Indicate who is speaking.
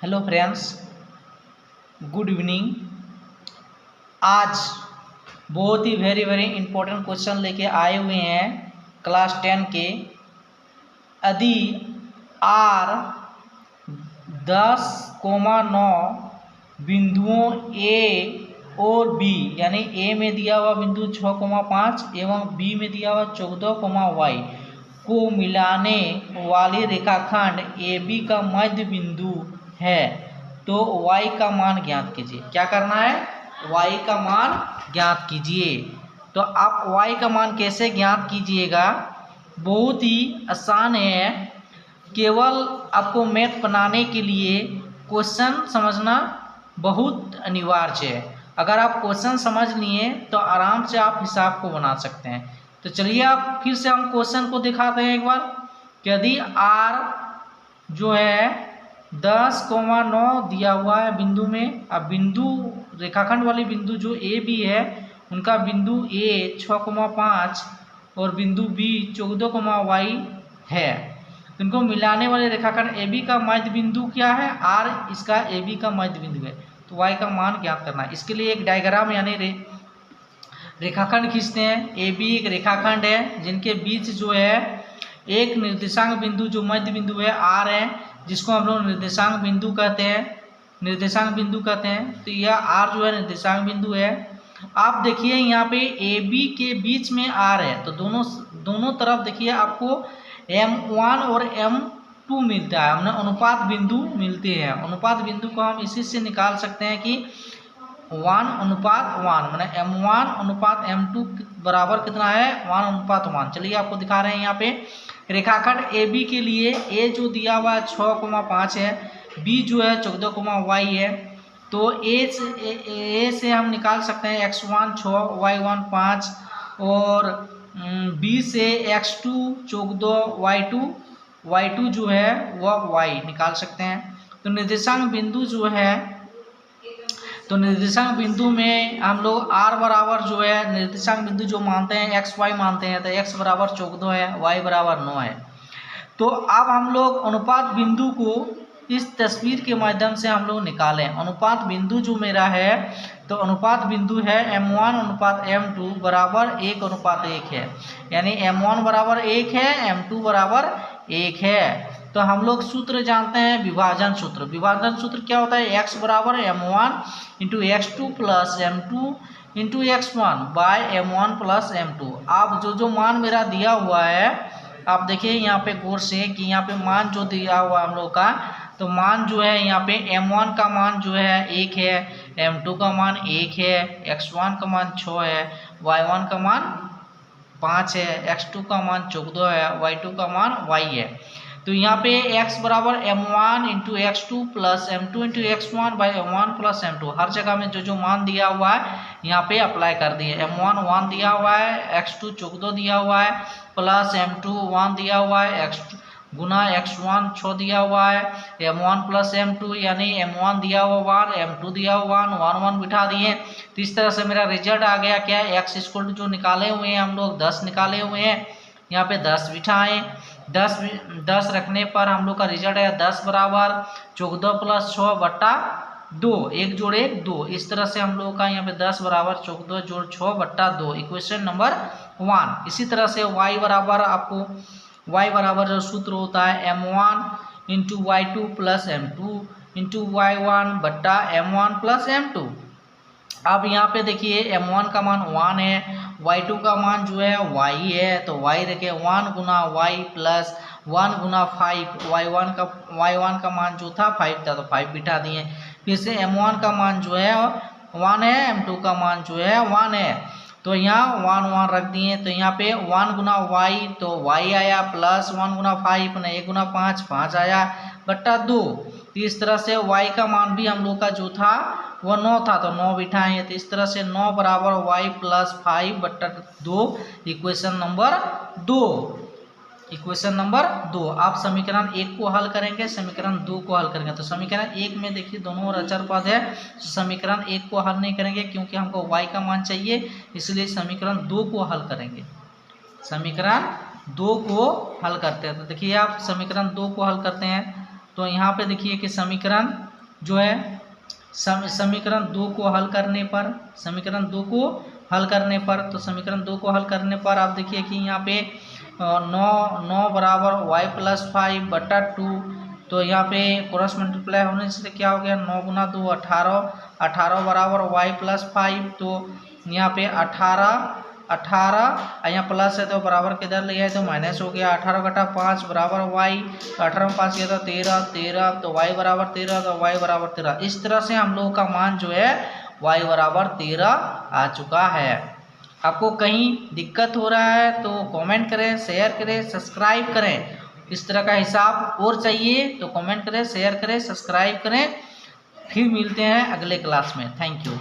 Speaker 1: Hello friends, good evening. आज बहुत ही very important question लेके आए हुए हैं क्लास 10 के। यदि आर 10,9 बिंदुओं ए और बी यानी ए में दिया हुआ बिंदु 6,5 एवं बी में दिया हुआ 14,y को मिलाने वाली रेखाखंड ए बी का मध्य बिंदु है तो y का मान ज्ञात कीजिए। क्या करना है? y का मान ज्ञात कीजिए। तो आप y का मान कैसे ज्ञात कीजिएगा? बहुत ही आसान है। केवल आपको मैथ बनाने के लिए क्वेश्चन समझना बहुत अनिवार्य है। अगर आप क्वेश्चन समझ लिए तो आराम से आप हिसाब को बना सकते हैं। तो चलिए आप फिर से हम क्वेश्चन को दिखाते हैं एक बार। यदि r जो है 10,9 दिया हुआ है बिंदु में, अब बिंदु रेखाखंड वाले बिंदु जो ए बी है उनका बिंदु ए 6,5 और बिंदु बी 14,y है। इनको मिलाने वाले रेखाखंड ए बी का मध्य बिंदु क्या है? आर इसका ए बी का मध्य बिंदु है तो y का मान ज्ञात करना है। इसके लिए एक डायग्राम यानी रेखाखंड खींचते हैं। ए बी एक रेखाखंड है जिनके बीच जो है एक निर्देशांक बिंदु जो मध्य बिंदु है आर है, जिसको हम लोग निर्देशांक बिंदु कहते हैं। तो यह आर जो है निर्देशांक बिंदु है। आप देखिए यहाँ पे ए बी के बीच में आर है तो दोनों तरफ देखिए आपको M1 और M2 मिलता है, हमने अनुपात बिंदु मिलते हैं। अनुपात बिंदु को हम इसी से निकाल सकते हैं कि 1:1 मैंने M1 अनुपात M2 बराबर कितना है? 1:1। चलिए आपको दिखा रहे हैं यहाँ पे रेखाखंड ए बी के लिए ए जो दिया हुआ है 6,5 है, बी जो है 14,y है। तो ए से हम निकाल सकते हैं x1 6 y1 5 और बी से x2 14 y2 जो है वह y निकाल सकते हैं। तो निर्देशांक बिंदु जो है तो निर्देशांक बिंदु में हम लोग r बराबर जो है निर्देशांक बिंदु जो मानते हैं x y मानते हैं तो x बराबर 14 है, y बराबर 9 है। तो अब हम लोग अनुपात बिंदु को इस तस्वीर के माध्यम से हम लोग निकालें। अनुपात बिंदु जो मेरा है तो अनुपात बिंदु है M1 अनुपात M2 बराबर 1:1 है, यानी M1 बराबर 1 है, M2 बराबर 1 है। तो हम लोग सूत्र जानते हैं विभाजन सूत्र। विभाजन सूत्र क्या होता है? x बराबर M1 into x2 plus M2 into x1 by M1 plus M2। आप जो मान मेरा दिया हुआ है आप देखिए यहाँ पे गौर से कि यहाँ पे मान जो दिया हुआ हम लोग का, तो मान जो है यहाँ पे M1 का मान जो है 1 है, M2 का मान 1 है, x1 का मान 6 है, y1 का मान 5 है, x2 का मान 14 है, y2 का मान y है। तो यहाँ पे x बराबर M1 into x2 plus M2 into x1 by M1 plus M2 हर जगह में जो मान दिया हुआ है यहाँ पे अप्लाई कर दिए। M1 1 दिया हुआ है, x2 14 दिया हुआ है, प्लस M2 1 दिया हुआ है, x2 गुना x1 6 दिया हुआ है, M1 प्लस M2 यानी M1 दिया हुआ 1, M2 दिया हुआ 1 1 बिठा दिए। तो इस तरह से मेरा रिजल्ट आ गया क्या? x इक्वल टू जो निकाले हुए हैं हम लोग 10 निकाले हुए हैं, यहाँ पे 10 बिठाएँ। 10 रखने पर हम लोग का रिजल्ट है 10 बराबर 14 प्लस 6 बट्टा 2, 1 जोड़ 1 2। इस तरह से हम लोग का यहाँ पे 10 बराबर 14 जोड़ 6 बट्टा 2 इक्वेशन नंबर 1। इसी तरह से y बराबर आपको y बराबर जो सूत्र होता है M1 into y2 plus M2 into y1 बट्टा M1 प्लस M2। अब यहाँ पे देखिए M1 का मान 1 है, y2 का मान जो है y है, तो y रखे 1 गुना y प्लस 1 गुना 5, y1 का मान जो था 5 था तो 5 बिठा दिए। फिर से M1 का मान जो है 1 है, M2 का मान जो है 1 है, तो यहाँ 1 1 रख दिए। तो यहाँ पे 1 गुना y तो y आया प्लस 1 गुना 5 ना 1 गुना 5 5 आया बट्टा 2। तो इस तरह से y का मान भी हम लोग का जो था वो 9 था तो 9 बिठाएं। तो इस तरह से 9 बराबर y प्लस 5 बट्टा 2 इक्वेशन नंबर 2। Equation number 2। आप समीकरण 1 को हल करेंगे, समीकरण 2 को हल करेंगे। तो समीकरण 1 में देखिए दोनों अचर पद है, समीकरण 1 को हल नहीं करेंगे क्योंकि हमको y का मान चाहिए, इसलिए समीकरण 2 को हल करेंगे। समीकरण 2 को हल करते हैं। तो देखिए आप समीकरण 2 को हल करते हैं तो यहाँ पे देखिए कि समीकरण जो है समीकरण 2 को हल करने पर, समीकरण 2 को हल करने पर, तो समीकरण 2 को हल करने पर आप देखिए कि यहाँ पे 9 बराबर y प्लस 5 बटा 2, तो यहाँ पे क्रॉस मल्टीप्लाई होने से क्या हो गया, 9 गुना 2 18, 18 बराबर y प्लस 5, तो यहाँ पे 18 यहाँ प्लस है तो बराबर किधर लिया है तो माइनस हो गया, 18 घटा 5 बराबर y, तो 18 में 5 किया तो 13, तो y बराबर 13, तो y बराबर 13। इस तरह से हम लोगों का मान जो है y बराबर 13 आ चुका है। आपको कहीं दिक्कत हो रहा है तो कमेंट करें, शेयर करें, सब्सक्राइब करें। इस तरह का हिसाब और चाहिए तो कमेंट करें, शेयर करें, सब्सक्राइब करें। फिर मिलते हैं अगले क्लास में। Thank you.